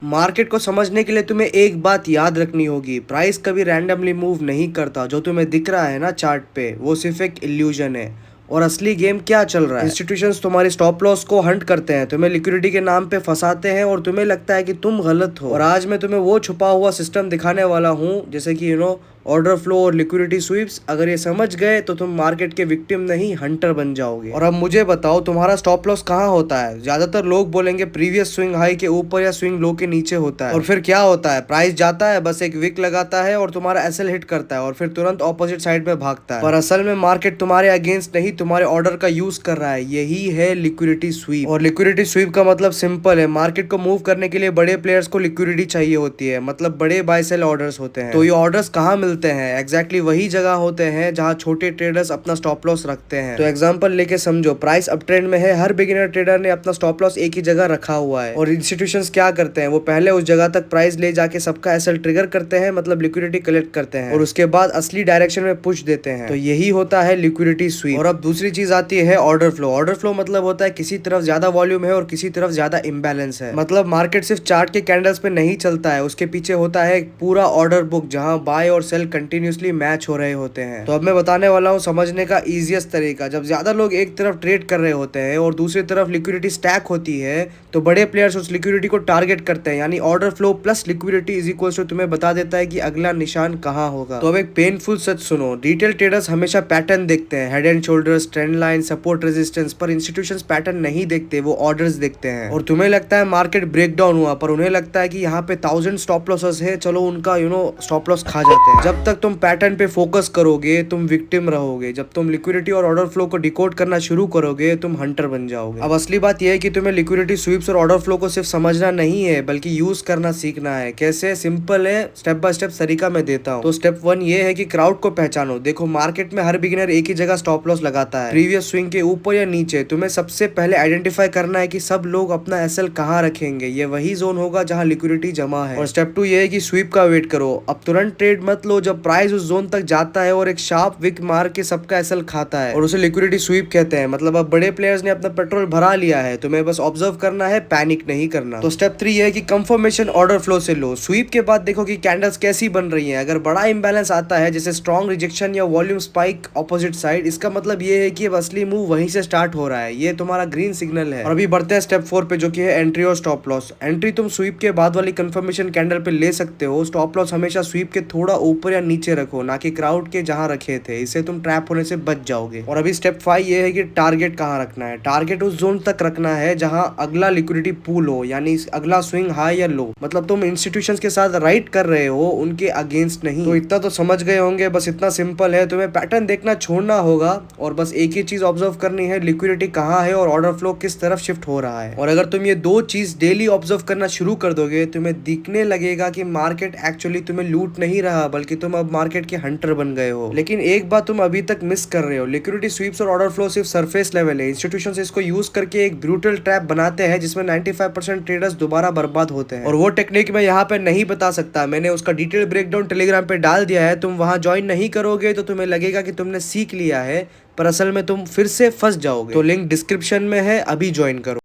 Market को समझने के लिए तुम्हें एक बात याद रखनी होगी, प्राइस कभी रैंडमली मूव नहीं करता। जो तुम्हें दिख रहा है ना चार्ट पे, वो सिर्फ एक इल्यूजन है। और असली गेम क्या चल रहा है, इंस्टीट्यूशंस तुम्हारी स्टॉप लॉस को हंट करते हैं, तुम्हें लिक्विडिटी के नाम पे फंसाते हैं और तुम्हें लगता है कि तुम गलत हो। और आज मैं तुम्हें वो छुपा हुआ सिस्टम दिखाने वाला हूँ, जैसे कि ऑर्डर फ्लो और लिक्विडिटी स्वीप्स। अगर ये समझ गए तो तुम मार्केट के विक्टिम नहीं, हंटर बन जाओगे। और अब मुझे बताओ, तुम्हारा स्टॉप लॉस कहाँ होता है? ज्यादातर लोग बोलेंगे प्रीवियस स्विंग हाई के ऊपर या स्विंग लो के नीचे होता है। और फिर क्या होता है, प्राइस जाता है, बस एक विक लगाता है और तुम्हारा एसएल हिट करता है और फिर तुरंत ऑपोजिट साइड में भागता है। पर असल में मार्केट तुम्हारे अगेंस्ट नहीं, तुम्हारे ऑर्डर का यूज कर रहा है। यही है लिक्विडिटी स्वीप। और लिक्विडिटी स्वीप का मतलब सिंपल है, मार्केट को मूव करने के लिए बड़े प्लेयर्स को लिक्विडिटी चाहिए होती है, मतलब बड़े बाय सेल ऑर्डर्स होते हैं। तो ये ऑर्डर्स कहाँ मिलते हैं? एग्जैक्टली वही जगह होते हैं जहां छोटे ट्रेडर्स अपना स्टॉप लॉस रखते हैं। तो एग्जांपल लेके समझो, प्राइस अप ट्रेंड में है, हर बिगिनर ट्रेडर ने अपना स्टॉप लॉस एक ही जगह रखा हुआ है। और इंस्टीट्यूशंस क्या करते हैं, वो पहले उस जगह तक प्राइस ले जाके सबका एसएल ट्रिगर करते हैं, मतलब लिक्विडिटी कलेक्ट करते हैं, और उसके बाद असली डायरेक्शन में पुश देते हैं। तो यही होता है लिक्विडिटी स्वीप। और अब दूसरी चीज आती है ऑर्डर फ्लो। ऑर्डर फ्लो मतलब होता है किसी तरफ ज्यादा वॉल्यूम है और किसी तरफ ज्यादा इम्बैलेंस है। मतलब मार्केट सिर्फ चार्ट के कैंडल्स पे नहीं चलता है, उसके पीछे होता है पूरा ऑर्डर बुक, जहां बाय और सेल कंटिन्यूसली मैच हो रहे होते हैं। तो अब मैं बताने वाला हूँ समझने का इजीएस्ट तरीका। जब ज्यादा लोग एक तरफ ट्रेड कर रहे होते हैं और दूसरी तरफ लिक्विडिटी स्टैक होती है, तो बड़े प्लेयर्स उस लिक्विडिटी को टारगेट करते हैं, यानी order flow plus liquidity is equal to तुम्हें बता देता है कि अगला निशान कहाँ होगा। तो अब एक पेनफुल सच सुनो, रिटेल ट्रेडर्स हमेशा पैटर्न देखते हैं, head and shoulders, trend line, support, resistance. पर इंस्टीट्यूशंस पैटर्न नहीं देखते, वो ऑर्डर्स देखते हैं। और तुम्हें लगता है मार्केट ब्रेक डाउन हुआ, पर उन्हें लगता है कि यहाँ पे 1000 स्टॉप लॉसेस है, चलो उनका स्टॉप लॉस खा जाते हैं। जब तक तुम पैटर्न पे फोकस करोगे तुम विक्टिम रहोगे, जब तुम लिक्विडिटी और ऑर्डर फ्लो को डिकोड करना शुरू करोगे तुम हंटर बन जाओगे। अब असली बात यह है कि तुम्हें लिक्विडिटी स्वीप्स और ऑर्डर फ्लो को सिर्फ समझना नहीं है, बल्कि यूज करना सीखना है। कैसे? सिंपल है, स्टेप बाय स्टेप तरीका मैं देता हूँ। तो स्टेप 1 ये है कि क्राउड को पहचानो। देखो, मार्केट में हर बिगिनर एक ही जगह स्टॉप लॉस लगाता है, प्रीवियस स्विंग के ऊपर या नीचे। तुम्हें सबसे पहले आइडेंटिफाई करना है कि सब लोग अपना एसएल कहाँ रखेंगे। ये वही जोन होगा जहाँ लिक्विडिटी जमा है। और स्टेप 2 ये है कि स्वीप का वेट करो। अब तुरंत ट्रेड मत लो, जब प्राइस उस जोन तक जाता है और एक शार्प विक मार के सबका एसएल खाता है, और उसे लिक्विडिटी स्वीप कहते हैं। मतलब अब बड़े प्लेयर्स ने अपना पेट्रोल भरा लिया है, तुम्हें बस ऑब्जर्व करना है, पैनिक नहीं करना। तो स्टेप 3 ये है कि कंफर्मेशन ऑर्डर फ्लो से लो। स्वीप के बाद देखो कि कैंडल्स कैसी बन रही हैं। अगर बड़ा इंबैलेंस आता है, जैसे स्ट्रॉन्ग रिजेक्शन या वॉल्यूम स्पाइक ऑपोजिट साइड, इसका मतलब ये है कि अब असली मूव वहीं से स्टार्ट हो रहा है, ये तुम्हारा ग्रीन सिग्नल है। और अभी बढ़ते हैं स्टेप 4 पे, जो कि है एंट्री और स्टॉप लॉस। एंट्री तुम स्वीप के बाद वाली कंफर्मेशन कैंडल पे ले सकते हो। स्टॉप लॉस हमेशा स्वीप के थोड़ा ऊपर या नीचे रखो, ना कि क्राउड के जहां रखे थे, इससे तुम ट्रैप होने से बच जाओगे। और अभी स्टेप 5 ये है कि टारगेट कहाँ रखना है। टारगेट उस जोन तक रखना है जहां अगला लिक्विडिटी पूल हो, यानी अगला स्विंग हाई या लो। मतलब तुम इंस्टीट्यूशंस के साथ राइट कर रहे हो, उनके अगेंस्ट नहीं। तो इतना तो समझ गए होंगे, बस इतना सिंपल है। तुम्हें पैटर्न देखना छोड़ना होगा और बस एक ही चीज ऑब्जर्व करनी है, लिक्विडिटी कहाँ है और ऑर्डर फ्लो किस तरफ शिफ्ट हो रहा है। और अगर तुम ये दो चीज डेली ऑब्जर्व करना शुरू कर दोगे, तुम्हें दिखने लगेगा कि मार्केट एक्चुअली तुम्हें लूट नहीं रहा, बल्कि तुम अब मार्केट के हंटर बन गए हो। लेकिन एक बात तुम अभी तक मिस कर रहे हो, लिक्विडिटी स्वीप्स और ऑर्डर फ्लो सिर्फ सरफेस लेवल है। इंस्टीट्यूशंस इसको यूज करके एक ब्रूटल ट्रैप बनाते हैं जिसमें 95% ट्रेडर्स दोबारा बर्बाद होते हैं। और वो टेक्निक मैं यहाँ पे नहीं बता सकता, मैंने उसका डिटेल ब्रेकडाउन टेलीग्राम पे डाल दिया है। तुम वहां ज्वाइन नहीं करोगे तो तुम्हें लगेगा कि तुमने सीख लिया है, पर असल में तुम फिर से फंस जाओगे। तो लिंक डिस्क्रिप्शन में है, अभी ज्वाइन करो।